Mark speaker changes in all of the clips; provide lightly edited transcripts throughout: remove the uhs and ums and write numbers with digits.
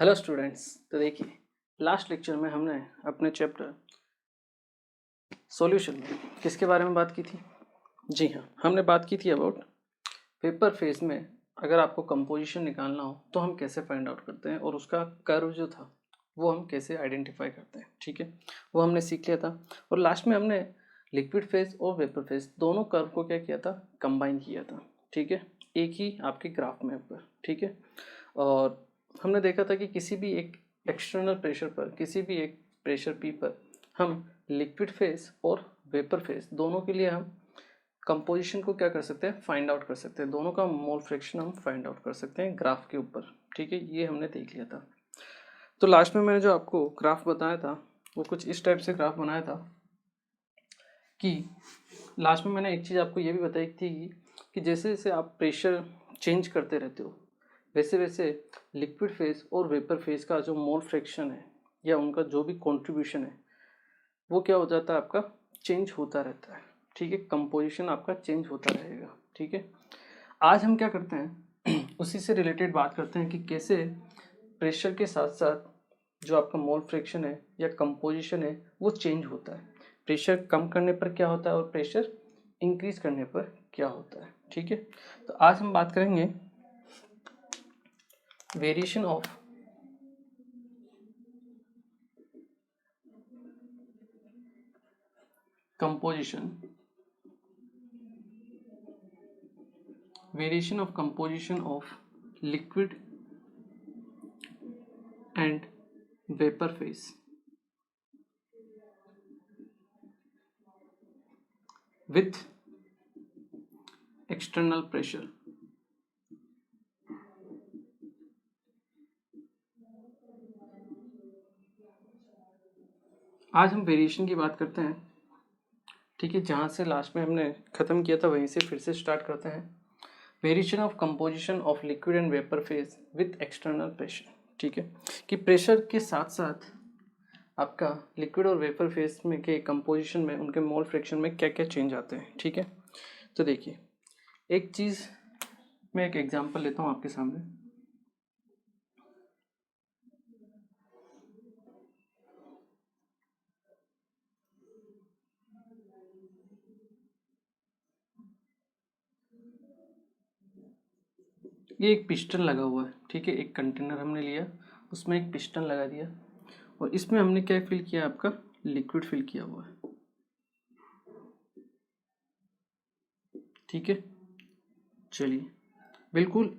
Speaker 1: Hello students. तो देखिए, last lecture में हमने अपने चैप्टर सॉल्यूशन में किसके बारे में बात की थी? जी हाँ, हमने बात की थी अबाउट पेपर फेज में अगर आपको कंपोजिशन निकालना हो तो हम कैसे फाइंड आउट करते हैं और उसका कर्व जो था वो हम कैसे आइडेंटिफाई करते हैं। ठीक है, वो हमने सीख लिया था। और लास्ट में हमने लिक्विड फेज और वेपर फेज दोनों कर्व को क्या किया था, कंबाइन किया था। ठीक है, एक ही आपके ग्राफ में ऊपर। ठीक है, और हमने देखा था कि किसी भी एक एक्सटर्नल प्रेशर पर, किसी भी एक प्रेशर पी पर हम लिक्विड फेज और वेपर फेज दोनों के लिए हम कंपोजिशन को क्या कर सकते हैं, फाइंड आउट कर सकते हैं। दोनों का मोल फ्रैक्शन हम फाइंड आउट कर सकते हैं ग्राफ के ऊपर। ठीक है, ये हमने देख लिया था। तो लास्ट में मैंने जो आपको ग्राफ बताया था वो कुछ इस टाइप से ग्राफ बनाया था कि लास्ट में मैंने एक चीज़ आपको ये भी बताई थी कि जैसे जैसे आप प्रेशर चेंज करते रहते हो वैसे वैसे लिक्विड फेज और वेपर फेज का जो मोल फ्रैक्शन है या उनका जो भी कंट्रीब्यूशन है वो क्या हो जाता है, आपका चेंज होता रहता है। ठीक है, कंपोजिशन आपका चेंज होता रहेगा। ठीक है, आज हम क्या करते हैं उसी से रिलेटेड बात करते हैं कि कैसे प्रेशर के साथ साथ जो आपका मोल फ्रैक्शन है या कंपोजिशन है वो चेंज होता है। प्रेशर कम करने पर क्या होता है और प्रेशर इंक्रीज करने पर क्या होता है। ठीक है, तो आज हम बात करेंगे variation of composition, variation of composition of liquid and vapor phase with external pressure। आज हम वेरिएशन की बात करते हैं। ठीक है, जहाँ से लास्ट में हमने ख़त्म किया था वहीं से फिर से स्टार्ट करते हैं। Variation of composition of liquid and vapour phase with external pressure. ठीक है, कि प्रेशर के साथ साथ आपका लिक्विड और वेपर फेज में के कंपोजिशन में उनके मोल फ्रैक्शन में क्या क्या चेंज आते हैं। ठीक है, तो देखिए एक चीज़ मैं एक एग्जांपल लेता हूँ आपके सामने। ये एक पिस्टन लगा हुआ है। ठीक है, एक कंटेनर हमने लिया, उसमें एक पिस्टन लगा दिया और इसमें हमने क्या फिल किया, आपका लिक्विड फिल किया हुआ है। ठीक है, चलिए बिल्कुल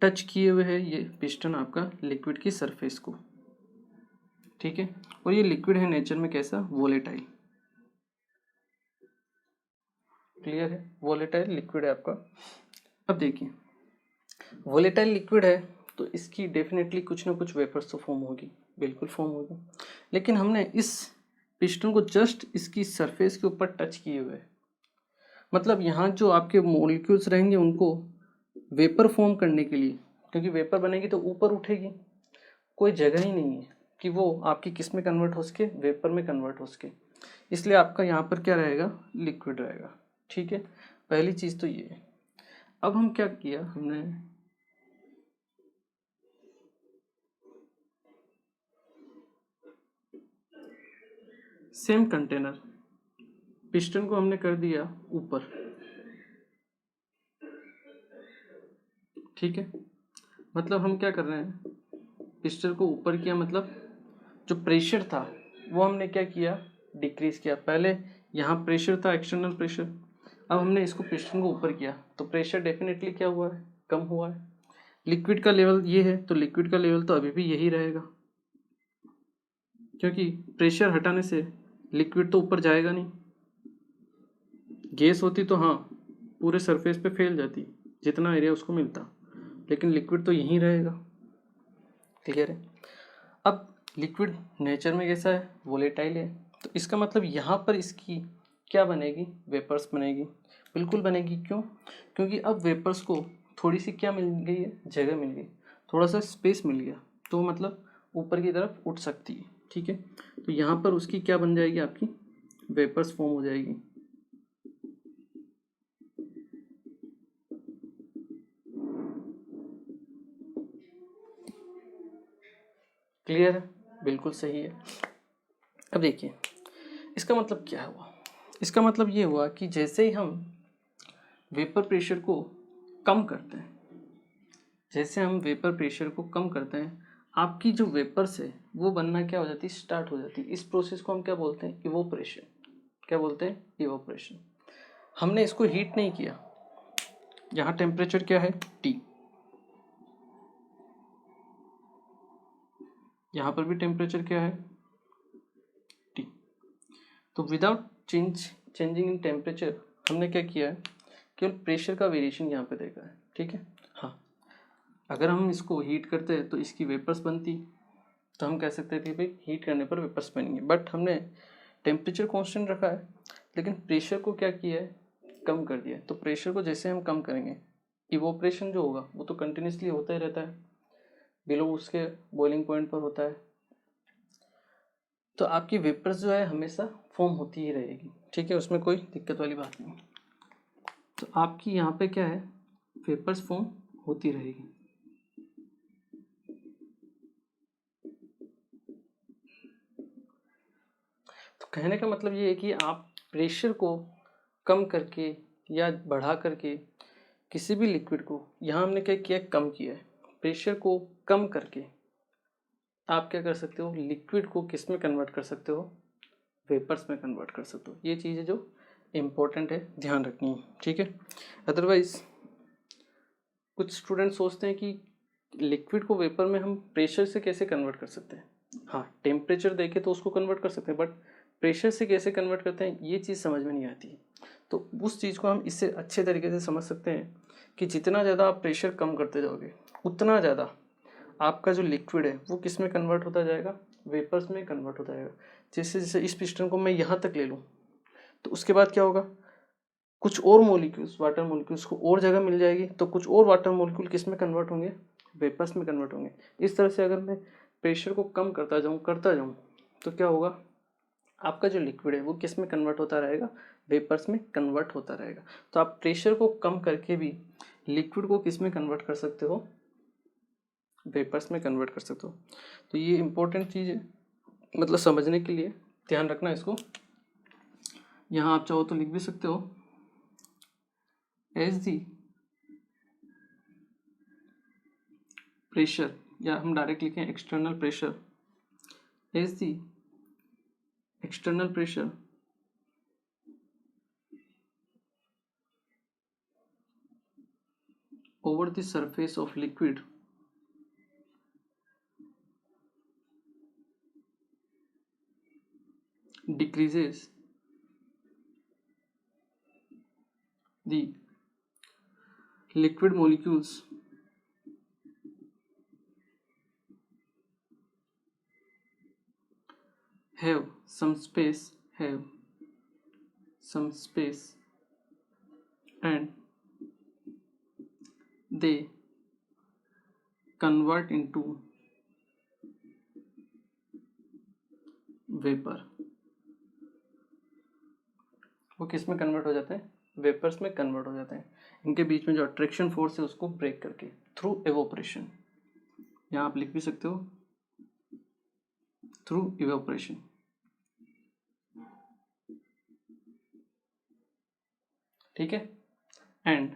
Speaker 1: टच किए हुए है ये पिस्टन आपका लिक्विड की सरफेस को। ठीक है, और ये लिक्विड है नेचर में कैसा, वोलेटाइल। क्लियर है, वोलेटाइल लिक्विड है आपका। अब देखिए वोलेटाइल लिक्विड है तो इसकी डेफिनेटली कुछ ना कुछ वेपर्स तो फॉर्म होगी, बिल्कुल फॉर्म होगी। लेकिन हमने इस पिस्टन को जस्ट इसकी सरफेस के ऊपर टच किए हुए, मतलब यहाँ जो आपके मॉलिक्यूल्स रहेंगे उनको वेपर फॉर्म करने के लिए, क्योंकि वेपर बनेगी तो ऊपर उठेगी, कोई जगह ही नहीं है कि वो आपकी किस में कन्वर्ट हो सके, वेपर में कन्वर्ट हो सके। इसलिए आपका यहाँ पर क्या रहेगा, लिक्विड रहेगा। ठीक है, पहली चीज़ तो ये है। अब हम क्या किया, हमने सेम कंटेनर पिस्टन को हमने कर दिया ऊपर। ठीक है, मतलब हम क्या कर रहे हैं, पिस्टन को ऊपर किया, मतलब जो प्रेशर था वो हमने क्या किया, डिक्रीज किया। पहले यहाँ प्रेशर था, एक्सटर्नल प्रेशर, अब हमने इसको पिस्टन को ऊपर किया तो प्रेशर डेफिनेटली क्या हुआ है, कम हुआ है। लिक्विड का लेवल ये है तो लिक्विड का लेवल तो अभी भी यही रहेगा, क्योंकि प्रेशर हटाने से लिक्विड तो ऊपर जाएगा नहीं। गैस होती तो हाँ पूरे सरफेस पे फैल जाती, जितना एरिया उसको मिलता, लेकिन लिक्विड तो यहीं रहेगा। क्लियर है। अब लिक्विड नेचर में कैसा है, वोलेटाइल है, तो इसका मतलब यहाँ पर इसकी क्या बनेगी, वेपर्स बनेगी। बिल्कुल बनेगी, क्यों, क्योंकि अब वेपर्स को थोड़ी सी क्या मिल गई है, जगह मिल गई, थोड़ा सा स्पेस मिल गया, तो मतलब ऊपर की तरफ उठ सकती है। ठीक है, तो यहाँ पर उसकी क्या बन जाएगी, आपकी वेपर्स फॉर्म हो जाएगी। क्लियर है? बिल्कुल सही है। अब देखिए इसका मतलब क्या हुआ। इसका मतलब ये हुआ कि जैसे ही हम वेपर प्रेशर को कम करते हैं, जैसे हम वेपर प्रेशर को कम करते हैं, आपकी जो वेपर्स है वो बनना क्या हो जाती है, स्टार्ट हो जाती है। इस प्रोसेस को हम क्या बोलते हैं, इवोपरेशन। क्या बोलते हैं, इवोपरेशन। हमने इसको हीट नहीं किया, यहाँ टेम्परेचर क्या है, T, यहाँ पर भी टेम्परेचर क्या है, T। तो विदाउट चेंजिंग इन टेम्परेचर हमने क्या किया है, केवल प्रेशर का वेरिएशन यहाँ पे देखा है। ठीक है, हाँ। अगर हम इसको हीट करते हैं तो इसकी वेपर्स बनती, तो हम कह सकते थे भाई हीट करने पर वेपर्स बनेंगे, बट हमने टेम्परेचर कांस्टेंट रखा है लेकिन प्रेशर को क्या किया है, कम कर दिया है। तो प्रेशर को जैसे हम कम करेंगे, इवोपरेशन जो होगा वो तो कंटिन्यूसली होता ही रहता है, बिलो उसके बॉइलिंग पॉइंट पर होता है। तो आपकी वेपर्स जो है हमेशा फॉर्म होती ही रहेगी। ठीक है, उसमें कोई दिक्कत वाली बात नहीं। तो आपकी यहाँ पे क्या है, वेपर्स फॉर्म होती रहेगी। तो कहने का मतलब ये है कि आप प्रेशर को कम करके या बढ़ा करके किसी भी लिक्विड को, यहाँ हमने क्या किया, कम किया है, प्रेशर को कम करके आप क्या कर सकते हो, लिक्विड को किस में कन्वर्ट कर सकते हो, वेपर्स में कन्वर्ट कर सकते हो। ये चीज़ है जो इम्पोर्टेंट है, ध्यान रखनी है। ठीक है, अदरवाइज कुछ स्टूडेंट सोचते हैं कि लिक्विड को वेपर में हम प्रेशर से कैसे कन्वर्ट कर सकते हैं। हाँ, टेम्परेचर देखे तो उसको कन्वर्ट कर सकते हैं, बट प्रेशर से कैसे कन्वर्ट करते हैं ये चीज़ समझ में नहीं आती। तो उस चीज़ को हम इससे अच्छे तरीके से समझ सकते हैं कि जितना ज़्यादा आप प्रेशर कम करते जाओगे उतना ज़्यादा आपका जो लिक्विड है वो किस में कन्वर्ट होता जाएगा, वेपर्स में कन्वर्ट होता जाएगा। जैसे जैसे इस पिस्टन को मैं यहाँ तक ले लूँ तो उसके बाद क्या होगा, कुछ और मॉलिक्यूल्स, वाटर मॉलिक्यूल्स को और जगह मिल जाएगी, तो कुछ और वाटर मॉलिक्यूल किस में कन्वर्ट होंगे, वेपर्स में कन्वर्ट होंगे। इस तरह से अगर मैं प्रेशर को कम करता जाऊँ तो क्या होगा, आपका जो लिक्विड है वो किस में कन्वर्ट होता रहेगा, वेपर्स में कन्वर्ट होता रहेगा। तो आप प्रेशर को कम करके भी लिक्विड को किस में कन्वर्ट कर सकते हो, वेपर्स में कन्वर्ट कर सकते हो। तो ये इंपॉर्टेंट चीज़ है, मतलब समझने के लिए ध्यान रखना इसको। यहाँ आप चाहो तो लिख भी सकते हो, एज दी प्रेशर, या हम डायरेक्ट लिखें external pressure, as the external pressure over the surface of liquid decreases the liquid molecules have some space and they convert into vapour. वो किस में कन्वर्ट हो जाते हैं, वेपर्स में कन्वर्ट हो जाते हैं। इनके बीच में जो अट्रैक्शन फोर्स है उसको ब्रेक करके, थ्रू एवोपरेशन। यहाँ आप लिख भी सकते हो थ्रू इवेपोरेशन। ठीक है, and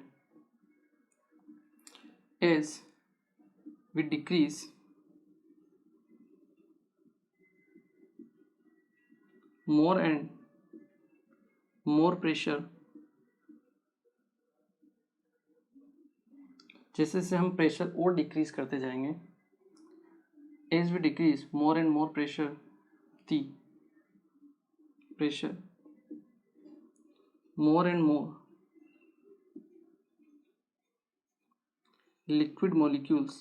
Speaker 1: as we decrease more and more pressure, जैसे से हम प्रेशर और डिक्रीज करते जाएंगे, as we decrease more and more pressure, the pressure more and more liquid molecules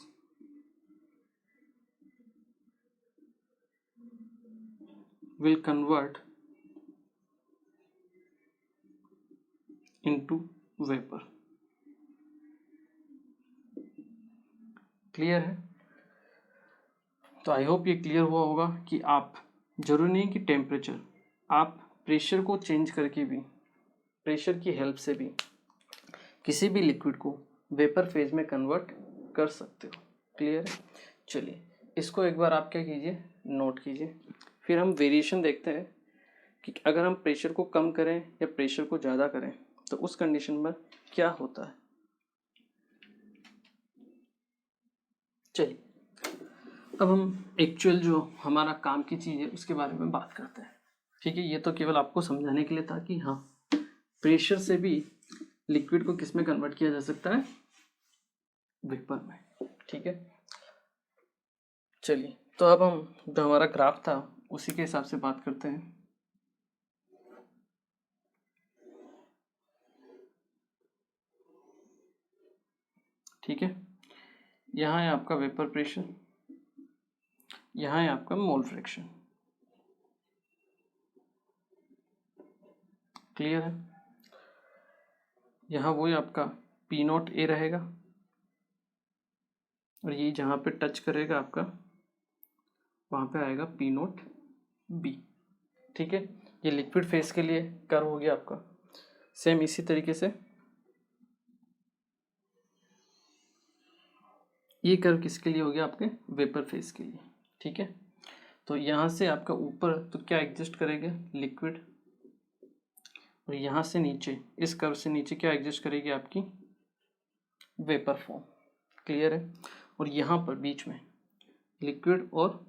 Speaker 1: will convert into vapor। Clear है? तो आई होप ये clear हुआ होगा कि आप, जरूरी नहीं कि टेम्परेचर, आप प्रेशर को चेंज करके भी, प्रेशर की हेल्प से भी किसी भी लिक्विड को वेपर फेज में कन्वर्ट कर सकते हो। क्लियर है? चलिए इसको एक बार आप क्या कीजिए, नोट कीजिए। फिर हम वेरिएशन देखते हैं कि अगर हम प्रेशर को कम करें या प्रेशर को ज़्यादा करें तो उस कंडीशन में क्या होता है। चलिए अब हम एक्चुअल जो हमारा काम की चीज़ है उसके बारे में बात करते हैं। ठीक है, ये तो केवल आपको समझाने के लिए था कि हाँ प्रेशर से भी लिक्विड को किस में कन्वर्ट किया जा सकता है, वेपर में। ठीक है, चलिए तो अब हम जो हमारा ग्राफ था उसी के हिसाब से बात करते हैं। ठीक है, यहाँ है आपका वेपर प्रेशर, यहाँ है आपका मोल फ्रैक्शन। क्लियर है, यहाँ वही आपका पी नॉट ए रहेगा और ये जहाँ पे टच करेगा आपका वहाँ पे आएगा पी नॉट बी। ठीक है, ये लिक्विड फेस के लिए कर्व हो गया आपका। सेम इसी तरीके से ये कर्व किसके लिए हो गया, आपके वेपर फेस के लिए। ठीक है, तो यहाँ से आपका ऊपर तो क्या एग्जिस्ट करेगा, लिक्विड, और यहाँ से नीचे इस कर्व से नीचे क्या एग्जिस्ट करेगी, आपकी वेपर फॉर्म। क्लियर है, और यहाँ पर बीच में लिक्विड और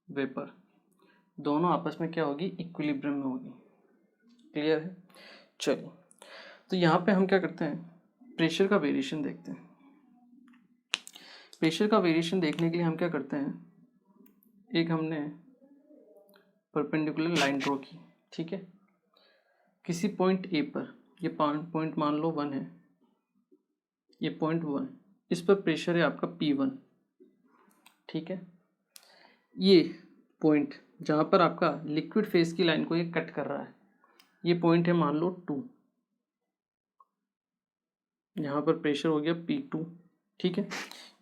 Speaker 1: वेपर दोनों आपस में क्या होगी, इक्विलिब्रियम में होगी। क्लियर है, चलिए तो यहाँ पे हम क्या करते हैं, प्रेशर का वेरिएशन देखते हैं। प्रेशर का वेरिएशन देखने के लिए हम क्या करते हैं, एक हमने परपेंडिकुलर लाइन ड्रॉ की। ठीक है, किसी पॉइंट ए पर, ये पॉइंट मान लो 1 है, ये पॉइंट 1, इस पर प्रेशर है आपका P1। ठीक है, ये पॉइंट जहाँ पर आपका लिक्विड फेस की लाइन को ये कट कर रहा है, ये पॉइंट है मान लो 2, यहाँ पर प्रेशर हो गया P2। ठीक है,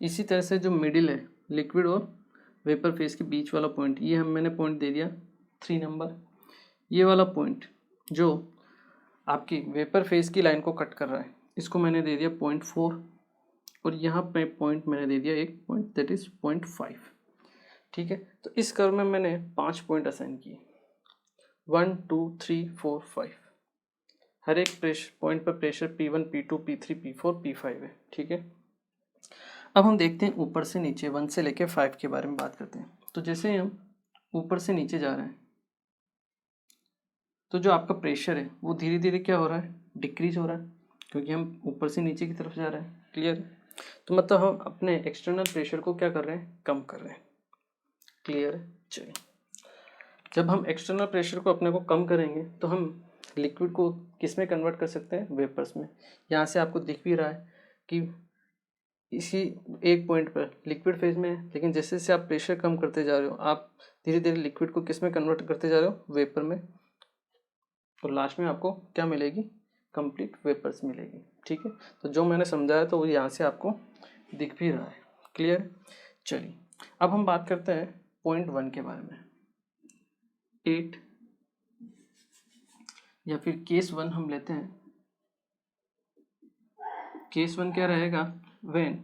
Speaker 1: इसी तरह से जो मिडिल है लिक्विड और वेपर फेस के बीच वाला पॉइंट, ये मैंने पॉइंट दे दिया 3 नंबर। ये वाला पॉइंट जो आपकी वेपर फेस की लाइन को कट कर रहा है, इसको मैंने दे दिया 0.4, और यहाँ पे पॉइंट मैंने दे दिया एक पॉइंट, दैट इज 0.5। ठीक है, तो इस कर्व में मैंने 5 पॉइंट असाइन किए, 1 2 3 4 5। हर एक प्रेशर पॉइंट पर pressure P1 P2 P3 P4 P5 है। ठीक है, अब हम देखते हैं ऊपर से नीचे 1 से लेके 5 के बारे में बात करते हैं। तो जैसे हम ऊपर से नीचे जा रहे हैं तो जो आपका प्रेशर है वो धीरे धीरे क्या हो रहा है, डिक्रीज हो रहा है, क्योंकि हम ऊपर से नीचे की तरफ जा रहे हैं। क्लियर है, तो मतलब हम अपने एक्सटर्नल प्रेशर को क्या कर रहे हैं, कम कर रहे हैं। क्लियर है, चलिए जब हम एक्सटर्नल प्रेशर को अपने को कम करेंगे तो हम लिक्विड को किस में कन्वर्ट कर सकते हैं, वेपर्स में। यहाँ से आपको दिख भी रहा है कि इसी एक पॉइंट पर लिक्विड फेज में है, लेकिन जैसे जैसे आप प्रेशर कम करते जा रहे हो आप धीरे धीरे लिक्विड को किस में कन्वर्ट करते जा रहे हो, वेपर में, और लास्ट में आपको क्या मिलेगी, कंप्लीट वेपर्स मिलेगी। ठीक है, तो जो मैंने समझाया तो वो यहाँ से आपको दिख भी रहा है। क्लियर, चलिए अब हम बात करते हैं पॉइंट 1 के बारे में। 8 या फिर केस 1 हम लेते हैं। केस 1 क्या रहेगा, व्हेन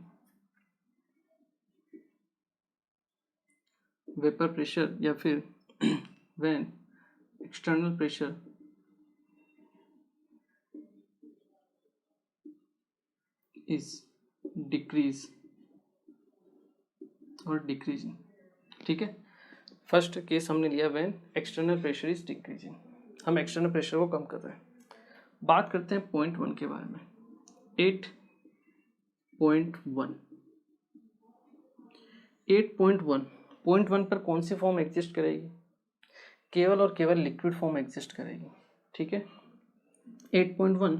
Speaker 1: वेपर प्रेशर या फिर when external pressure is decrease और डिक्रीजिंग। ठीक है, फर्स्ट केस हमने लिया when external pressure is decreasing, हम एक्सटर्नल प्रेशर को कम कर रहे हैं। बात करते हैं पॉइंट 1 के बारे में। 8.1 8.1 पॉइंट 1 पर कौन सी फॉर्म एग्जिस्ट करेगी, केवल और केवल लिक्विड फॉर्म एग्जिस्ट करेगी। ठीक है, 8.1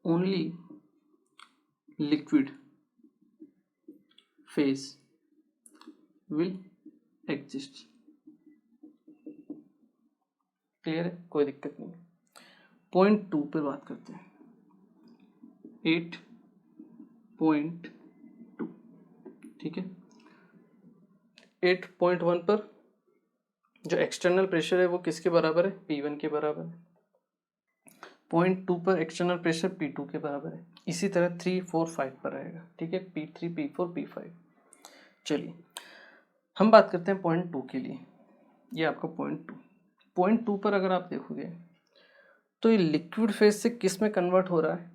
Speaker 1: only liquid phase will exist. Clear है, कोई दिक्कत नहीं। पॉइंट 2 पर बात करते हैं। 8.2 ठीक है, 8.1 पर जो एक्सटर्नल प्रेशर है वो किसके बराबर है, P1 के बराबर है। 0.2 पर एक्सटर्नल प्रेशर P2 के बराबर है। इसी तरह 3 4 5 पर रहेगा। ठीक है, P3 P4 P5। चलिए हम बात करते हैं पॉइंट 2 के लिए। ये आपका पॉइंट 2 पर अगर आप देखोगे तो ये लिक्विड फेज से किस में कन्वर्ट हो रहा है,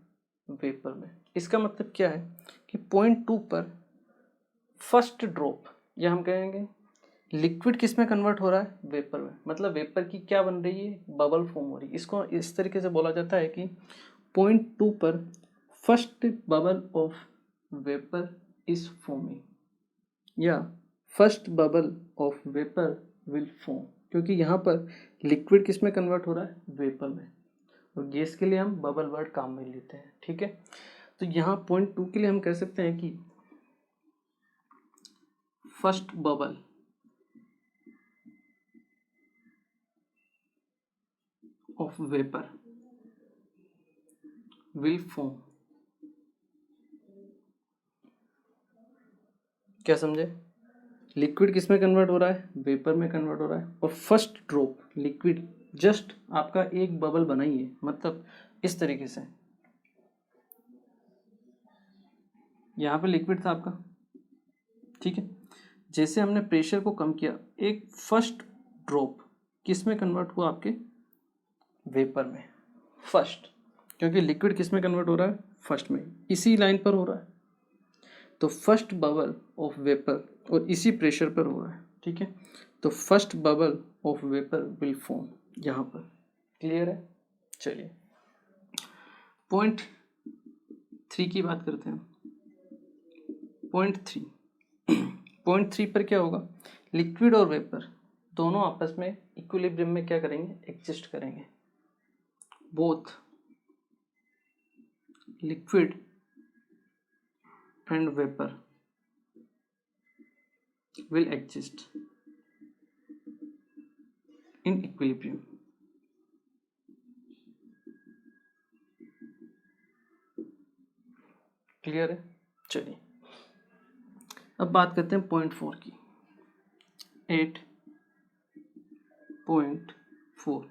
Speaker 1: वेपर में। इसका मतलब क्या है कि पॉइंट 2 पर फर्स्ट ड्रॉप, या हम कहेंगे लिक्विड किस में कन्वर्ट हो रहा है, वेपर में। मतलब वेपर की क्या बन रही है, बबल फॉर्म हो रही है। इसको इस तरीके से बोला जाता है कि पॉइंट 2 पर first bubble of vapour is forming, या first bubble of vapour will form, क्योंकि यहाँ पर लिक्विड किस में कन्वर्ट हो रहा है, वेपर में। और गैस के लिए हम बबल वर्ड काम में लेते हैं, ठीक है। तो यहाँ पॉइंट 2 के लिए हम कह सकते हैं कि first bubble of vapour will form. क्या समझे, लिक्विड किस में कन्वर्ट हो रहा है, वेपर में कन्वर्ट हो रहा है, और फर्स्ट ड्रॉप लिक्विड जस्ट आपका एक बबल बनाई है, मतलब इस तरीके से। यहाँ पे लिक्विड था आपका, ठीक है। जैसे हमने प्रेशर को कम किया, एक फर्स्ट ड्रॉप किस में कन्वर्ट हुआ, आपके वेपर में फर्स्ट, क्योंकि लिक्विड किस में कन्वर्ट हो रहा है, फर्स्ट में, इसी लाइन पर हो रहा है। तो फर्स्ट बबल ऑफ वेपर, और इसी प्रेशर पर हो रहा है, ठीक है। तो first bubble of vapour will form यहाँ पर। क्लियर है। चलिए पॉइंट 3 की बात करते हैं। पॉइंट 3 पर क्या होगा, लिक्विड और वेपर दोनों आपस में इक्विलिब्रियम में क्या करेंगे, एग्जिस्ट करेंगे। Both liquid and vapour will exist in equilibrium। Clear है। चलिए अब बात करते हैं पॉइंट 4 की। 8.4,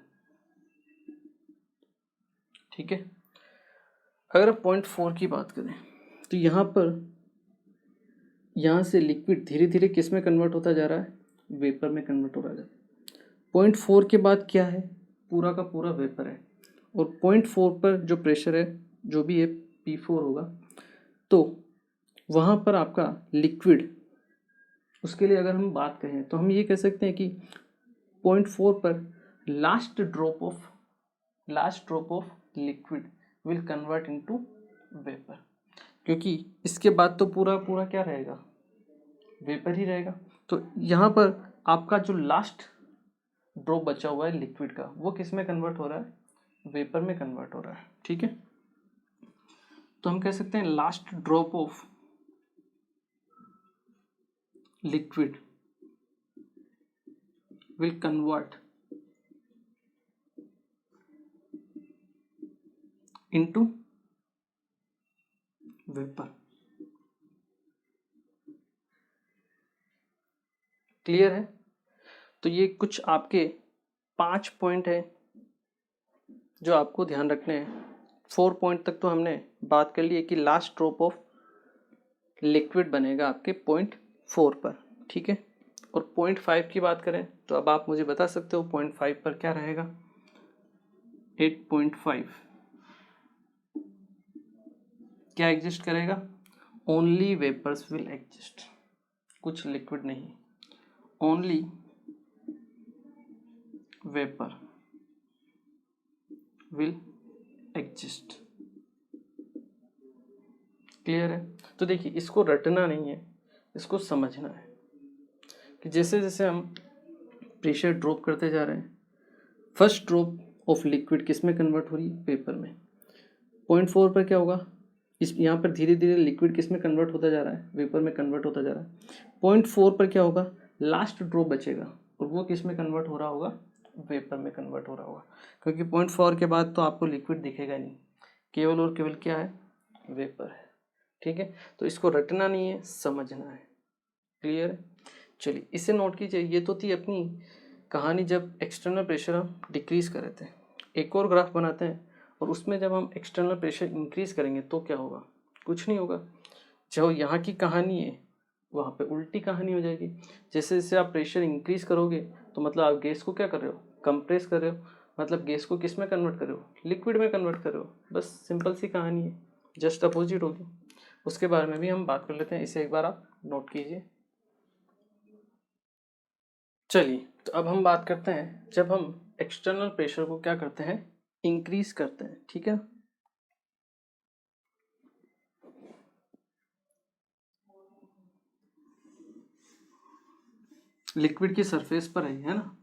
Speaker 1: ठीक है। अगर पॉइंट 4 की बात करें तो यहाँ से लिक्विड धीरे धीरे किस में कन्वर्ट होता जा रहा है, वेपर में कन्वर्ट हो रहा है। पॉइंट 4 के बाद क्या है, पूरा का पूरा वेपर है। और पॉइंट 4 पर जो प्रेशर है, जो भी है P4 होगा, तो वहाँ पर आपका लिक्विड, उसके लिए अगर हम बात करें तो हम ये कह सकते हैं कि पॉइंट 4 पर last drop of liquid will convert into vapour, क्योंकि इसके बाद तो पूरा पूरा क्या रहेगा, वेपर ही रहेगा। तो यहाँ पर आपका जो लास्ट ड्रॉप बचा हुआ है लिक्विड का, वो किस में कन्वर्ट हो रहा है, वेपर में कन्वर्ट हो रहा है, ठीक है। तो हम कह सकते हैं last drop of liquid will convert into vapour. Clear है। तो ये कुछ आपके 5 पॉइंट है जो आपको ध्यान रखने हैं। 4 पॉइंट तक तो हमने बात कर ली है कि लास्ट ड्रॉप ऑफ लिक्विड बनेगा आपके पॉइंट 4 पर, ठीक है। और पॉइंट 5 की बात करें तो अब आप मुझे बता सकते हो पॉइंट 5 पर क्या रहेगा। 8.5 क्या एग्जिस्ट करेगा, ओनली वेपर्स विल एग्जिस्ट, कुछ लिक्विड नहीं, only vapour will exist. Clear है। तो देखिए इसको रटना नहीं है, इसको समझना है कि जैसे जैसे हम प्रेशर ड्रॉप करते जा रहे हैं, फर्स्ट ड्रॉप ऑफ लिक्विड किस में कन्वर्ट हो रही है, पेपर में। पॉइंट 4 पर क्या होगा, इस यहाँ पर धीरे धीरे लिक्विड किस में कन्वर्ट होता जा रहा है, वेपर में कन्वर्ट होता जा रहा है। पॉइंट 4 पर क्या होगा, लास्ट ड्रॉप बचेगा और वो किस में कन्वर्ट हो रहा होगा, वेपर में कन्वर्ट हो रहा होगा, क्योंकि पॉइंट 4 के बाद तो आपको लिक्विड दिखेगा नहीं, केवल और केवल क्या है, वेपर है, ठीक है। तो इसको रटना नहीं है, समझना है। क्लियर है। चलिए इसे नोट कीजिए। ये तो थी अपनी कहानी जब एक्सटर्नल प्रेशर हम डिक्रीज कर रहे थे। एक और ग्राफ बनाते हैं और उसमें जब हम एक्सटर्नल प्रेशर इंक्रीज करेंगे तो क्या होगा, कुछ नहीं होगा। जो यहाँ की कहानी है वहाँ पे उल्टी कहानी हो जाएगी। जैसे जैसे आप प्रेशर इंक्रीज करोगे तो मतलब आप गैस को क्या कर रहे हो, कंप्रेस कर रहे हो, मतलब गैस को किस में कन्वर्ट कर रहे हो, लिक्विड में कन्वर्ट कर रहे हो। बस सिंपल सी कहानी है, जस्ट अपोजिट होगी। उसके बारे में भी हम बात कर लेते हैं, इसे एक बार आप नोट कीजिए। चलिए, तो अब हम बात करते हैं जब हम एक्सटर्नल प्रेशर को क्या करते हैं, इंक्रीज करते हैं। ठीक है, लिक्विड की सरफेस पर है ना,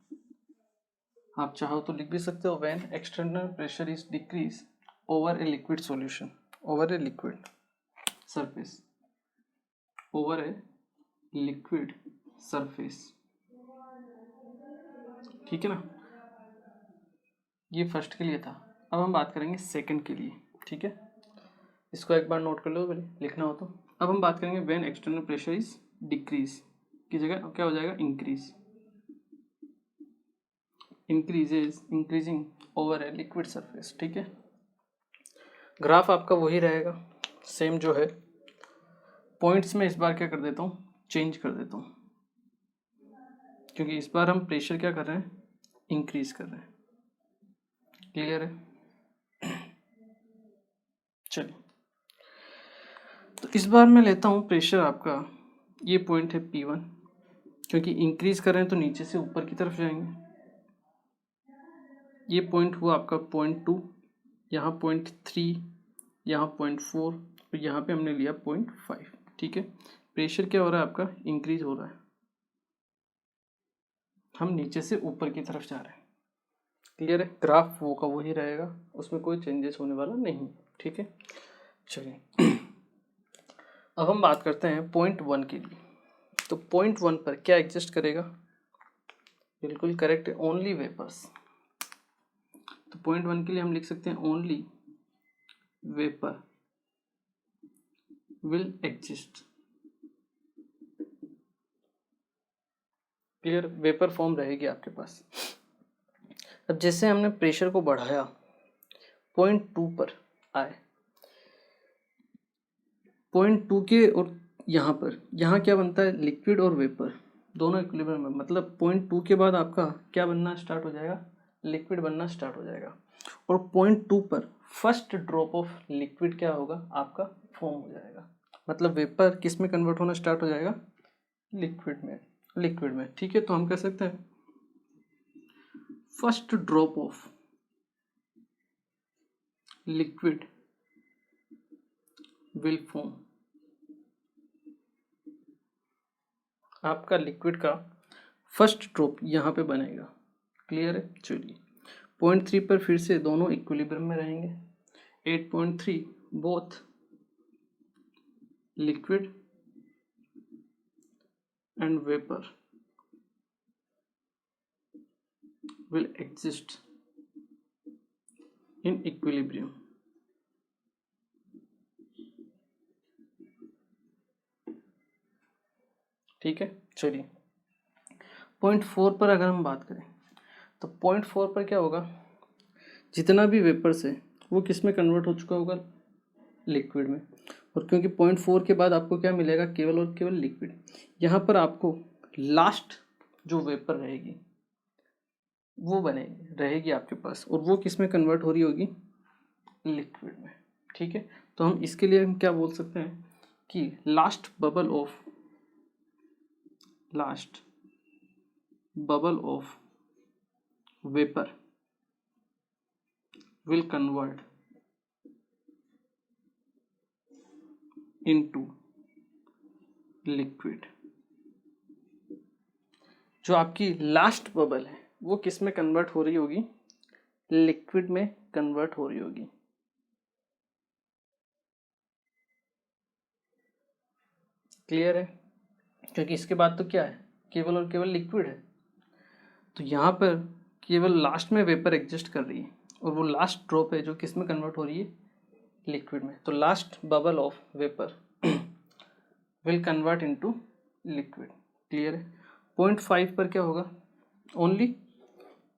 Speaker 1: आप चाहो तो लिख भी सकते हो, when external pressure is decrease over a liquid solution, over a liquid surface, over a liquid surface. ठीक है ना, ये फर्स्ट के लिए था। अब हम बात करेंगे सेकंड के लिए। ठीक है, इसको एक बार नोट कर लो पहले, लिखना हो तो। अब हम बात करेंगे when external pressure is decrease की जगह क्या हो जाएगा, increase, increases, increasing over a liquid surface. ठीक है, ग्राफ आपका वही रहेगा सेम जो है, पॉइंट्स में इस बार क्या कर देता हूँ, चेंज कर देता हूँ, क्योंकि इस बार हम प्रेशर क्या कर रहे हैं, इंक्रीज कर रहे हैं। क्लियर है, चलिए, तो इस बार मैं लेता हूँ प्रेशर आपका, ये पॉइंट है P1, क्योंकि इंक्रीज कर रहे हैं तो नीचे से ऊपर की तरफ जाएंगे। ये पॉइंट हुआ आपका .2, यहाँ .3, यहाँ .4 और यहाँ पे हमने लिया .5। ठीक है, प्रेशर क्या हो रहा है आपका, इंक्रीज हो रहा है, हम नीचे से ऊपर की तरफ जा रहे हैं। क्लियर है, ग्राफ वो का वही रहेगा, उसमें कोई चेंजेस होने वाला नहीं। ठीक है, चलिए अब हम बात करते हैं .1 के लिए। तो .1 पर क्या एग्जिस्ट करेगा, बिल्कुल करेक्ट है, ओनली वेपर्स। तो .1 के लिए हम लिख सकते हैं only vapour will exist. Clear, vapour form रहेगी आपके पास। अब जैसे हमने प्रेशर को बढ़ाया, .2 पर आए, .2 के और यहाँ पर, यहाँ क्या बनता है, लिक्विड और वेपर दोनों इक्विलिब्रियम में, मतलब .2 के बाद आपका क्या बनना स्टार्ट हो जाएगा, लिक्विड बनना स्टार्ट हो जाएगा। और .2 पर फर्स्ट ड्रॉप ऑफ लिक्विड क्या होगा आपका, फॉर्म हो जाएगा, मतलब वेपर किस में कन्वर्ट होना स्टार्ट हो जाएगा, लिक्विड में, लिक्विड में। ठीक है, तो हम कह सकते हैं first drop of liquid will form, आपका लिक्विड का फर्स्ट ड्रॉप यहाँ पे बनेगा। क्लियर है, चलिए .3 पर फिर से दोनों इक्विलिब्रियम में रहेंगे। 8.3 both liquid and vapour will exist in equilibrium। ठीक है, चलिए .4 पर अगर हम बात करें तो .4 पर क्या होगा, जितना भी वेपर्स है वो किस में कन्वर्ट हो चुका होगा, लिक्विड में। और क्योंकि .4 के बाद आपको क्या मिलेगा, केवल और केवल लिक्विड। यहाँ पर आपको लास्ट जो वेपर रहेगी वो बनेगी, रहेगी आपके पास, और वो किस में कन्वर्ट हो रही होगी, लिक्विड में। ठीक है, तो हम इसके लिए हम क्या बोल सकते हैं कि last bubble of vapour will convert into liquid. जो आपकी लास्ट बबल है वो किस में कन्वर्ट हो रही होगी, लिक्विड में कन्वर्ट हो रही होगी। क्लियर है, क्योंकि इसके बाद तो क्या है, केवल और केवल लिक्विड है। तो यहाँ पर केवल लास्ट में वेपर एग्जिस्ट कर रही है, और वो लास्ट ड्रॉप है जो किस में कन्वर्ट हो रही है, लिक्विड में। तो last bubble of vapour will convert into liquid. Clear है, .5 पर क्या होगा, only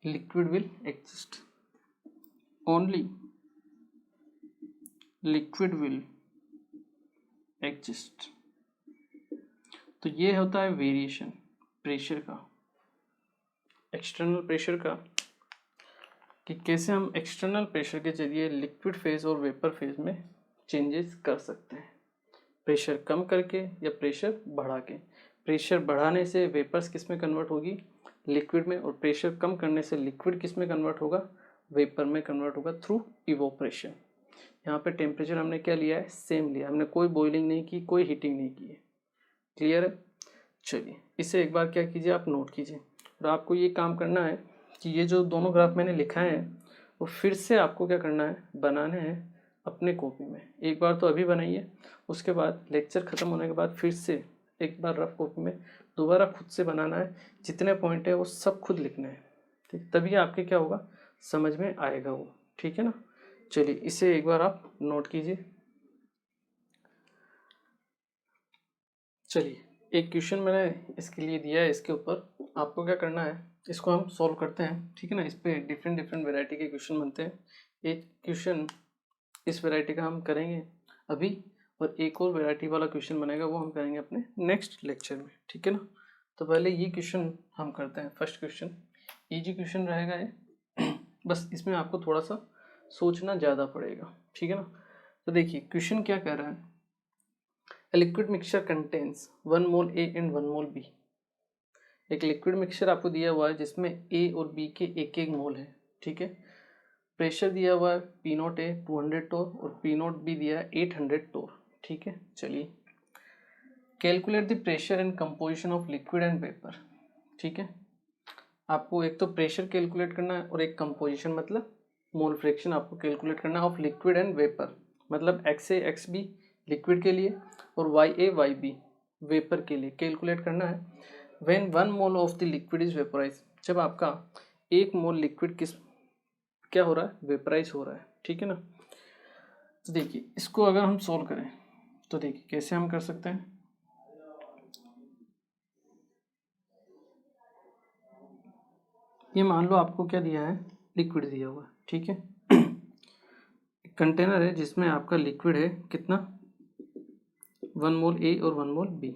Speaker 1: liquid will exist, only liquid will exist. तो ये होता है वेरिएशन प्रेशर का, एक्सटर्नल प्रेशर का, कि कैसे हम एक्सटर्नल प्रेशर के जरिए लिक्विड फेज और वेपर फेज में चेंजेस कर सकते हैं, प्रेशर कम करके या प्रेशर बढ़ा के। प्रेशर बढ़ाने से वेपर्स किस में कन्वर्ट होगी, लिक्विड में, और प्रेशर कम करने से लिक्विड किस में कन्वर्ट होगा, वेपर में कन्वर्ट होगा थ्रू इवोपरेशन। यहाँ पे टेम्परेचर हमने क्या लिया है, सेम लिया, हमने कोई बॉइलिंग नहीं की, कोई हीटिंग नहीं की है। क्लियर है? चलिए इसे एक बार क्या कीजिए, आप नोट कीजिए, और आपको ये काम करना है कि ये जो दोनों ग्राफ मैंने लिखा है वो फिर से आपको क्या करना है, बनाने हैं अपने कॉपी में। एक बार तो अभी बनाइए, उसके बाद लेक्चर ख़त्म होने के बाद फिर से एक बार रफ कॉपी में दोबारा खुद से बनाना है, जितने पॉइंट है वो सब खुद लिखने हैं, ठीक, तभी आपके क्या होगा, समझ में आएगा वो, ठीक है ना। चलिए इसे एक बार आप नोट कीजिए। चलिए एक क्वेश्चन मैंने इसके लिए दिया है, इसके ऊपर आपको क्या करना है, इसको हम सॉल्व करते हैं, ठीक है ना। इस पे डिफरेंट डिफरेंट वैरायटी के क्वेश्चन बनते हैं। एक क्वेश्चन इस वैरायटी का हम करेंगे अभी, और एक और वैरायटी वाला क्वेश्चन बनेगा वो हम करेंगे अपने नेक्स्ट लेक्चर में, ठीक है ना। तो पहले ये क्वेश्चन हम करते हैं। फर्स्ट क्वेश्चन इजी क्वेश्चन रहेगा ये बस इसमें आपको थोड़ा सा सोचना ज़्यादा पड़ेगा, ठीक है ना। तो देखिए क्वेश्चन क्या कह रहा है, A liquid mixture contains 1 mole A and 1 mole B। एक लिक्विड मिक्सचर आपको दिया हुआ है जिसमें A और B के एक एक मोल है, ठीक है। प्रेशर दिया हुआ है P नोट A 200 टोर और P नोट B दिया है 800 टोर, ठीक है। चलिए calculate the pressure and composition of liquid and vapour, ठीक है। आपको एक तो प्रेशर कैलकुलेट करना है और एक कंपोजिशन मतलब मोल फ्रैक्शन आपको कैलकुलेट करना है ऑफ लिक्विड एंड वेपर, मतलब XA XB लिक्विड के लिए और YA YB वेपर के लिए कैलकुलेट करना है। When 1 mole of the liquid is vaporise, जब आपका 1 मोल लिक्विड किस क्या हो रहा है, वेपराइज हो रहा है, ठीक है ना। तो देखिए इसको अगर हम सोल्व करें तो देखिए कैसे हम कर सकते हैं। ये मान लो आपको क्या दिया है, लिक्विड दिया हुआ है, ठीक है। कंटेनर है जिसमें आपका लिक्विड है कितना, 1 मोल A और 1 मोल B,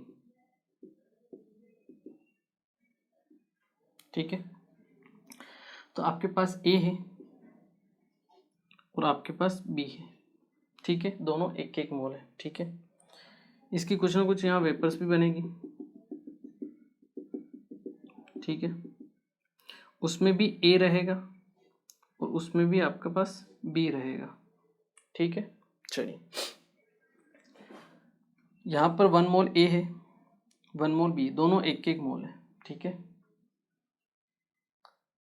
Speaker 1: ठीक है। तो आपके पास A है और आपके पास B है, ठीक है, दोनों एक एक मोल है, ठीक है। इसकी कुछ ना कुछ यहाँ वेपर्स भी बनेगी, ठीक है। उसमें भी A रहेगा और उसमें भी आपके पास B रहेगा, ठीक है। चलिए यहाँ पर 1 मोल A है, 1 मोल B, दोनों एक एक मोल है, ठीक है।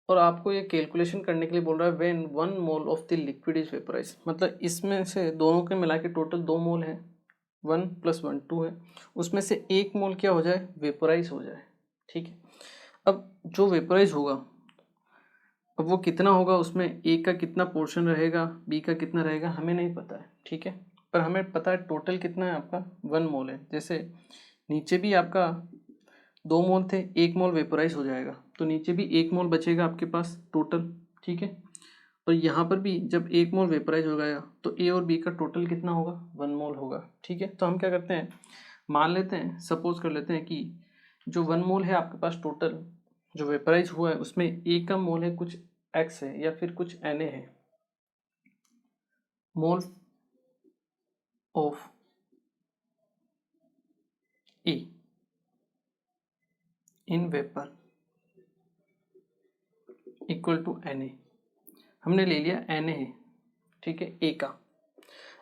Speaker 1: और आपको ये कैलकुलेशन करने के लिए बोल रहा है when 1 mole of the liquid is vaporise, मतलब इसमें से दोनों के मिला के टोटल 2 मोल है, 1 + 1 2 है, उसमें से 1 मोल क्या हो जाए, वेपराइज हो जाए, ठीक है। अब जो वेपराइज होगा अब वो कितना होगा, उसमें ए का कितना पोर्शन रहेगा, बी का कितना रहेगा, हमें नहीं पता है, ठीक है। पर हमें पता है टोटल कितना है आपका, 1 मोल है। जैसे नीचे भी आपका 2 मोल थे, 1 मोल वेपोराइज हो जाएगा, तो नीचे भी 1 मोल बचेगा आपके पास टोटल, ठीक है। और यहाँ पर भी जब 1 मोल वेपोराइज हो गया तो ए और बी का टोटल कितना होगा, 1 मोल होगा, ठीक है। तो हम क्या करते हैं, मान लेते हैं, सपोज कर लेते हैं कि जो 1 मोल है आपके पास टोटल जो वेपराइज हुआ है उसमें ए का मोल है कुछ एक्स है या फिर कुछ एन है, mole of A in vapour equal to N A. हमने ले लिया एन ए है, ठीक है, ए का।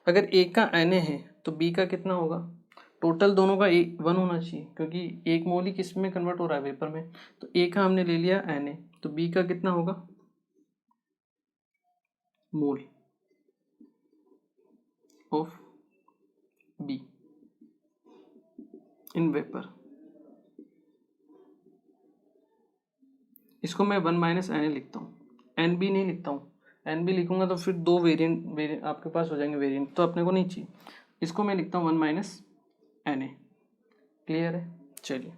Speaker 1: अगर ए का एन ए है तो बी का कितना होगा, टोटल दोनों का 1 होना चाहिए क्योंकि एक मोल ही किस में कन्वर्ट हो रहा है, वेपर में। तो ए का हमने ले लिया एन ए, तो बी का कितना होगा, mole of be in vapour. इसको मैं 1 - एन ए लिखता हूँ, एन बी नहीं लिखता हूँ। एन बी लिखूंगा तो फिर 2 वेरिएंट आपके पास हो जाएंगे, वेरिएंट तो अपने को नहीं चाहिए। इसको मैं लिखता हूँ 1 - एन ए। क्लियर है? चलिए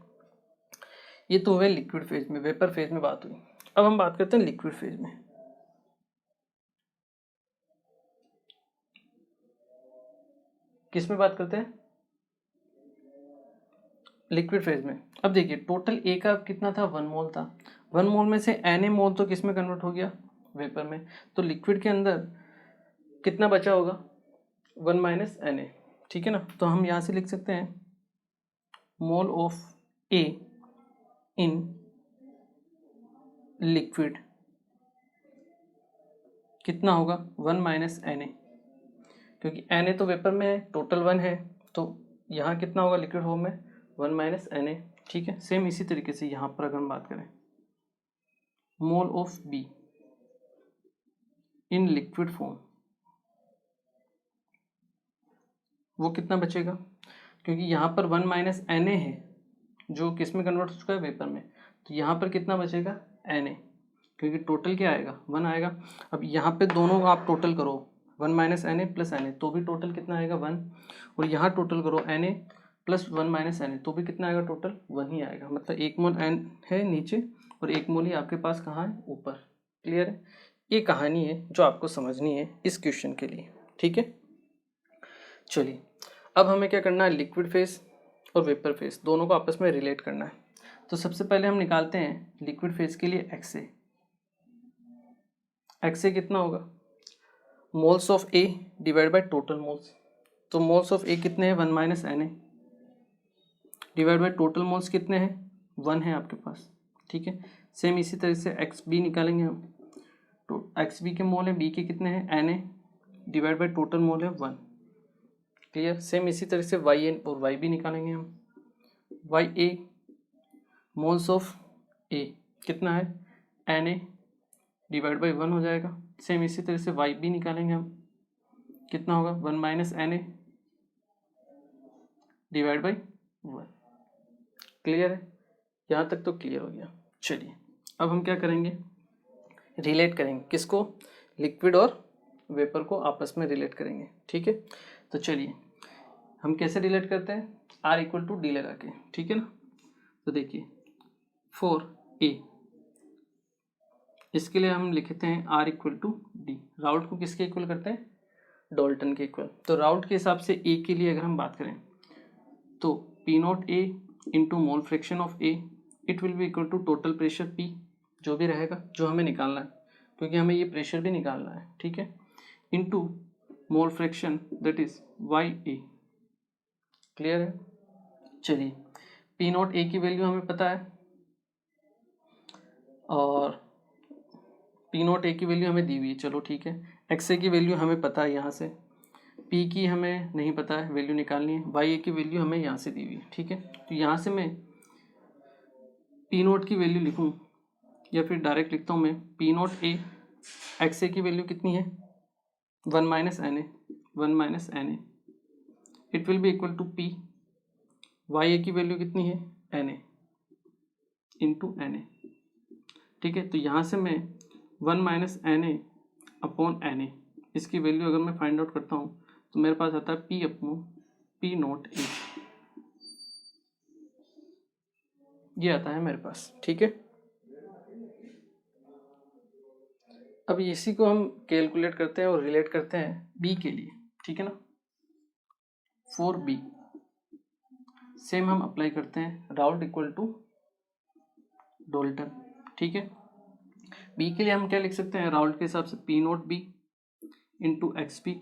Speaker 1: ये तो हुए लिक्विड फेज में, वेपर फेज में बात हुई। अब हम बात करते हैं लिक्विड फेज में। किस में बात करते हैं, लिक्विड फेज में। अब देखिए टोटल ए का कितना था, 1 मोल था। 1 मोल में से Na मोल तो किस में कन्वर्ट हो गया, वेपर में। तो लिक्विड के अंदर कितना बचा होगा, 1 माइनस Na, ठीक है ना। तो हम यहाँ से लिख सकते हैं मोल ऑफ ए इन लिक्विड कितना होगा, 1 माइनस Na, क्योंकि Na तो वेपर में है, टोटल 1 है, तो यहाँ कितना होगा लिक्विड फॉर्म में, 1 माइनस Na, ठीक है। सेम इसी तरीके से यहाँ पर अगर हम बात करें mole of be in liquid form, वो कितना बचेगा, क्योंकि यहाँ पर 1 माइनस Na है जो किस में कन्वर्ट हो चुका है, वेपर में। तो यहाँ पर कितना बचेगा, Na, क्योंकि टोटल क्या आएगा, 1 आएगा। अब यहाँ पे दोनों आप टोटल करो, 1 माइनस Na प्लस Na, तो भी टोटल कितना आएगा, 1। और यहाँ टोटल करो Na प्लस 1 माइनस Na, तो भी कितना आएगा, टोटल 1 ही आएगा। मतलब 1 मोल N है नीचे और 1 मोल ही आपके पास कहाँ है, ऊपर। क्लियर है। ये कहानी है जो आपको समझनी है इस क्वेश्चन के लिए, ठीक है। चलिए अब हमें क्या करना है, लिक्विड फेज और वेपर फेज दोनों को आपस में रिलेट करना है। तो सबसे पहले हम निकालते हैं लिक्विड फेज के लिए XA। XA कितना होगा, moles of A divide by total moles. तो मोल्स ऑफ ए कितने हैं, 1 minus Na divide by total moles कितने हैं, 1 है आपके पास, ठीक है। सेम इसी तरह से XB निकालेंगे हम। तो XB के मोल है, B के कितने हैं, Na divide by total mole है 1। क्लियर। सेम इसी तरह से YN और YB निकालेंगे हम। YA मोल्स ऑफ A कितना है, Na डिवाइड बाई 1 हो जाएगा। सेम इसी तरह से YB निकालेंगे हम, कितना होगा, 1 minus Na divide by 1। Clear है, यहाँ तक तो क्लियर हो गया। चलिए अब हम क्या करेंगे, रिलेट करेंगे किसको, लिक्विड और वेपर को आपस में रिलेट करेंगे, ठीक है। तो चलिए हम कैसे रिलेट करते हैं, R इक्वल टू डी लगा के, ठीक है ना। तो देखिए फॉर A, इसके लिए हम लिखते हैं R equal to D. Raoult को किसके इक्वल करते हैं, डाल्टन के इक्वल। तो राउल्ट के हिसाब से A के लिए अगर हम बात करें तो P naught A into mole fraction of A, it will be equal to total pressure P, जो भी रहेगा, जो हमें निकालना है, क्योंकि हमें ये प्रेशर भी निकालना है, ठीक है, into mole fraction that is YA। Clear है। चलिए P नॉट A की वैल्यू हमें पता है और P नॉट A की वैल्यू हमें दी हुई है, चलो ठीक है। XA की वैल्यू हमें पता है यहाँ से, P की हमें नहीं पता है, वैल्यू निकालनी है। YA की वैल्यू हमें यहाँ से दी हुई है, ठीक है। तो यहाँ से मैं P नॉट की वैल्यू लिखूँ या फिर डायरेक्ट लिखता हूँ मैं, P नॉट A XA की वैल्यू कितनी है, 1 minus Na, 1 minus Na, it will be equal to P। YA की वैल्यू कितनी है, Na इंटू Na, ठीक है। तो यहाँ से मैं 1 माइनस Na अपॉन Na, इसकी वैल्यू अगर मैं फाइंड आउट करता हूँ तो मेरे पास आता है P upon P naught A, ये आता है मेरे पास, ठीक है। अब इसी को हम कैलकुलेट करते हैं और रिलेट करते हैं B के लिए, ठीक है ना। फॉर B सेम हम अप्लाई करते हैं राउल्ट इक्वल टू डाल्टन, ठीक है। B के लिए हम क्या लिख सकते हैं, राउल्ट के हिसाब से P naught B into XP,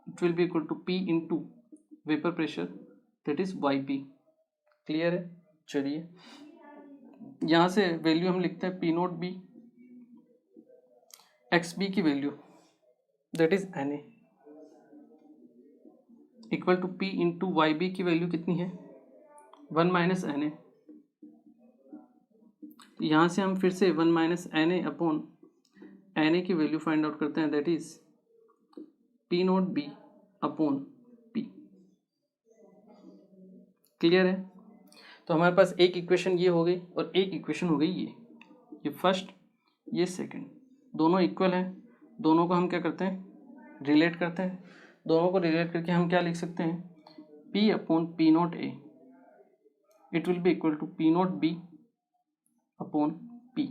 Speaker 1: it will be equal to P into vapour pressure that is YP। Clear है। चलिए यहाँ से वैल्यू हम लिखते हैं P नॉट B, XB की value that is Na equal to P into YB की value कितनी है, 1 माइनस Na। यहाँ से हम फिर से 1 माइनस Na अपॉन Na की वैल्यू फाइंड आउट करते हैं, that is P naught B upon P। Clear है। तो हमारे पास एक इक्वेशन ये हो गई और एक इक्वेशन हो गई ये फर्स्ट, ये सेकंड, दोनों इक्वल हैं। दोनों को हम क्या करते हैं, रिलेट करते हैं। दोनों को रिलेट करके हम क्या लिख सकते हैं, P upon P naught A, it will be equal to P naught B upon P।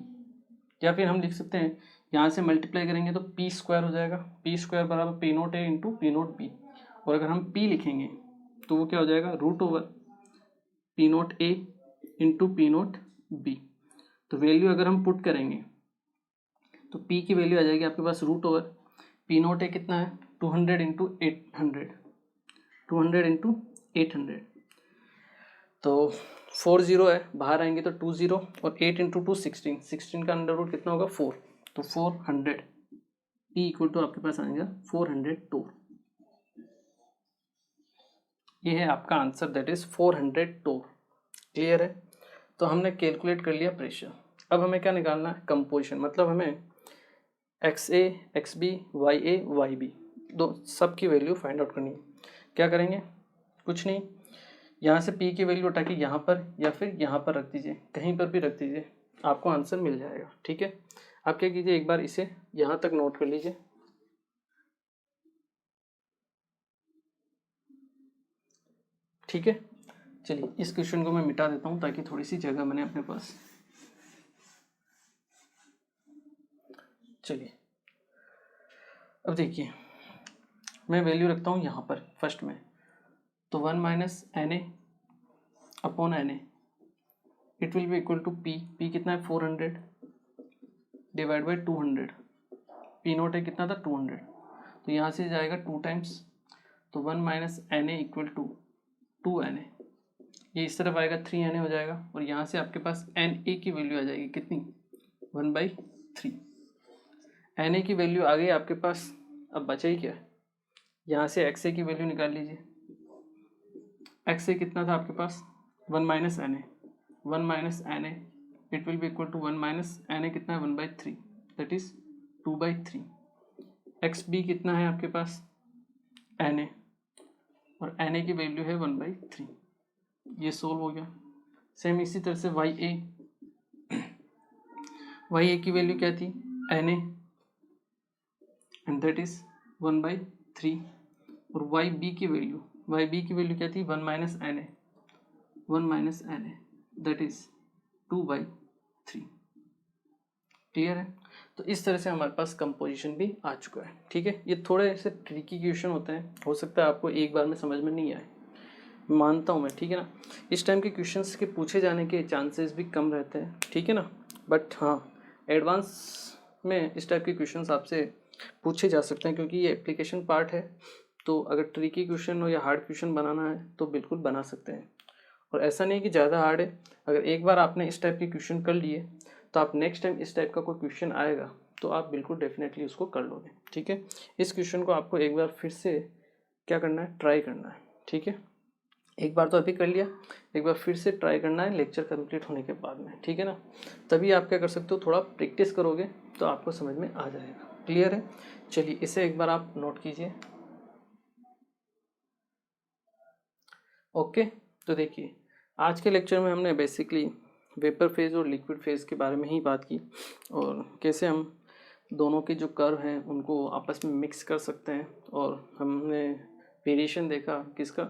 Speaker 1: या फिर हम लिख सकते हैं, यहाँ से मल्टीप्लाई करेंगे तो P स्क्वायर हो जाएगा, P स्क्वायर बराबर P naught A into P naught B। और अगर हम P लिखेंगे तो वो क्या हो जाएगा, root over P naught A into P naught B. तो वैल्यू अगर हम पुट करेंगे तो पी की वैल्यू आ जाएगी आपके पास root over P naught A कितना है 200 इंटू 800, 200 इंटू 800। तो 4 0 है, बाहर आएंगे तो 2 0 और 8 इंटू 2 16, 16 का अंडर रूट कितना होगा 4, तो 400 पी इक्वल टू आपके पास आएगा 400 टोर। ये है आपका answer, that is 400 torr. Clear है? तो हमने कैलकुलेट कर लिया प्रेशर। अब हमें क्या निकालना है? कंपोजिशन, मतलब हमें एक्स ए, एक्स बी, वाई ए, वाई बी दो सब की वैल्यू फाइंड आउट करनी है। क्या करेंगे? कुछ नहीं, यहाँ से पी की वैल्यू उठा के यहाँ पर या फिर यहाँ पर रख दीजिए, कहीं पर भी रख दीजिए, आपको आंसर मिल जाएगा। ठीक है, आप क्या कीजिए, एक बार इसे यहाँ तक नोट कर लीजिए। ठीक है, चलिए इस क्वेश्चन को मैं मिटा देता हूँ ताकि थोड़ी सी जगह बने अपने पास। चलिए अब देखिए, मैं वैल्यू रखता हूँ यहाँ पर फर्स्ट में, तो 1 minus N A upon N A, it will be equal to P. P कितना है 400 डिवाइड बाई 200, पी नोट है कितना था 200, तो यहाँ से जाएगा 2 टाइम्स, तो 1 minus N A equal to 2 N A, ये इस तरफ आएगा 3 एन ए हो जाएगा, और यहाँ से आपके पास एन ए की वैल्यू आ जाएगी कितनी 1/3। एन ए की वैल्यू आ गई आपके पास। अब बचा ही क्या, यहाँ से एक्स ए की वैल्यू निकाल लीजिए। एक्स ए कितना था आपके पास 1 minus N A, 1 minus N A it will be equal to 1 minus N A कितना है 1/3, दैट इज 2/3। एक्स बी कितना है आपके पास एन ए, और एन ए की वैल्यू है 1/3, ये सोल्व हो गया। सेम इसी तरह से वाई ए की वैल्यू क्या थी N A, and that is 1/3, और वाई बी की वैल्यू क्या थी 1 minus N A, 1 minus N A that is 2/3। Clear है? तो इस तरह से हमारे पास कंपोजिशन भी आ चुका है। ठीक है, ये थोड़े ऐसे ट्रिकी क्वेश्चन होते हैं, हो सकता है आपको एक बार में समझ में नहीं आए, मानता हूँ मैं। ठीक है ना, इस टाइम के क्वेश्चंस के पूछे जाने के चांसेस भी कम रहते हैं। ठीक है ना, बट हाँ एडवांस में इस टाइप के क्वेश्चंस आपसे पूछे जा सकते हैं, क्योंकि ये एप्लीकेशन पार्ट है। तो अगर ट्रिकी क्वेश्चन हो या हार्ड क्वेश्चन बनाना है तो बिल्कुल बना सकते हैं, और ऐसा नहीं कि ज़्यादा हार्ड है। अगर एक बार आपने इस टाइप के क्वेश्चन कर लिए तो आप नेक्स्ट टाइम इस टाइप का कोई क्वेश्चन आएगा तो आप बिल्कुल डेफिनेटली उसको कर लोगे। ठीक है, इस क्वेश्चन को आपको एक बार फिर से क्या करना है, ट्राई करना है। ठीक है, एक बार तो अभी कर लिया, एक बार फिर से ट्राई करना है लेक्चर कंप्लीट होने के बाद में। ठीक है ना, तभी आप क्या कर सकते हो, थोड़ा प्रैक्टिस करोगे तो आपको समझ में आ जाएगा। क्लियर है? चलिए इसे एक बार आप नोट कीजिए। ओके, तो देखिए आज के लेक्चर में हमने बेसिकली वेपर फेज़ और लिक्विड फेज़ के बारे में ही बात की, और कैसे हम दोनों के जो कर्व हैं उनको आपस में मिक्स कर सकते हैं। और हमने वेरिएशन देखा किसका,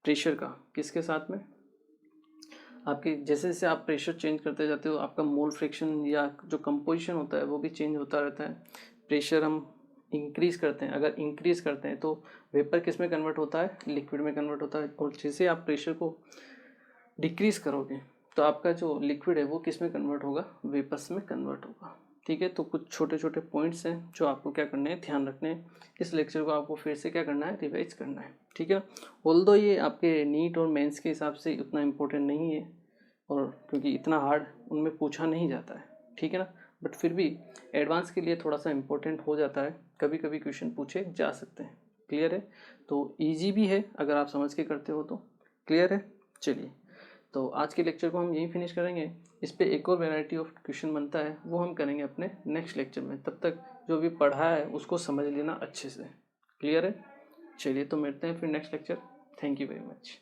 Speaker 1: प्रेशर का, किसके साथ में, आपके जैसे जैसे आप प्रेशर चेंज करते जाते हो आपका मोल फ्रैक्शन या जो कंपोजिशन होता है वो भी चेंज होता रहता है। प्रेशर हम इंक्रीज़ करते हैं, अगर इंक्रीज़ करते हैं तो वेपर किस में कन्वर्ट होता है, लिक्विड में कन्वर्ट होता है। और जैसे आप प्रेशर को डिक्रीज़ करोगे तो आपका जो लिक्विड है वो किस में कन्वर्ट होगा, वेपर्स में कन्वर्ट होगा। ठीक है, तो कुछ छोटे छोटे पॉइंट्स हैं जो आपको क्या करने हैं, ध्यान रखने हैं। इस लेक्चर को आपको फिर से क्या करना है, रिवाइज करना है। ठीक है, ऑल्दो ये आपके नीट और मेंस के हिसाब से उतना इम्पोर्टेंट नहीं है, और क्योंकि इतना हार्ड उनमें पूछा नहीं जाता है। ठीक है ना, बट फिर भी एडवांस के लिए थोड़ा सा इम्पोर्टेंट हो जाता है, कभी कभी क्वेश्चन पूछे जा सकते हैं। क्लियर है? तो ईजी भी है अगर आप समझ के करते हो तो। क्लियर है? चलिए, तो आज के लेक्चर को हम यहीं फिनिश करेंगे। इस पे एक और वैरायटी ऑफ क्वेश्चन बनता है, वो हम करेंगे अपने नेक्स्ट लेक्चर में। तब तक जो भी पढ़ा है उसको समझ लेना अच्छे से। क्लियर है? चलिए तो मिलते हैं फिर next lecture. Thank you very much.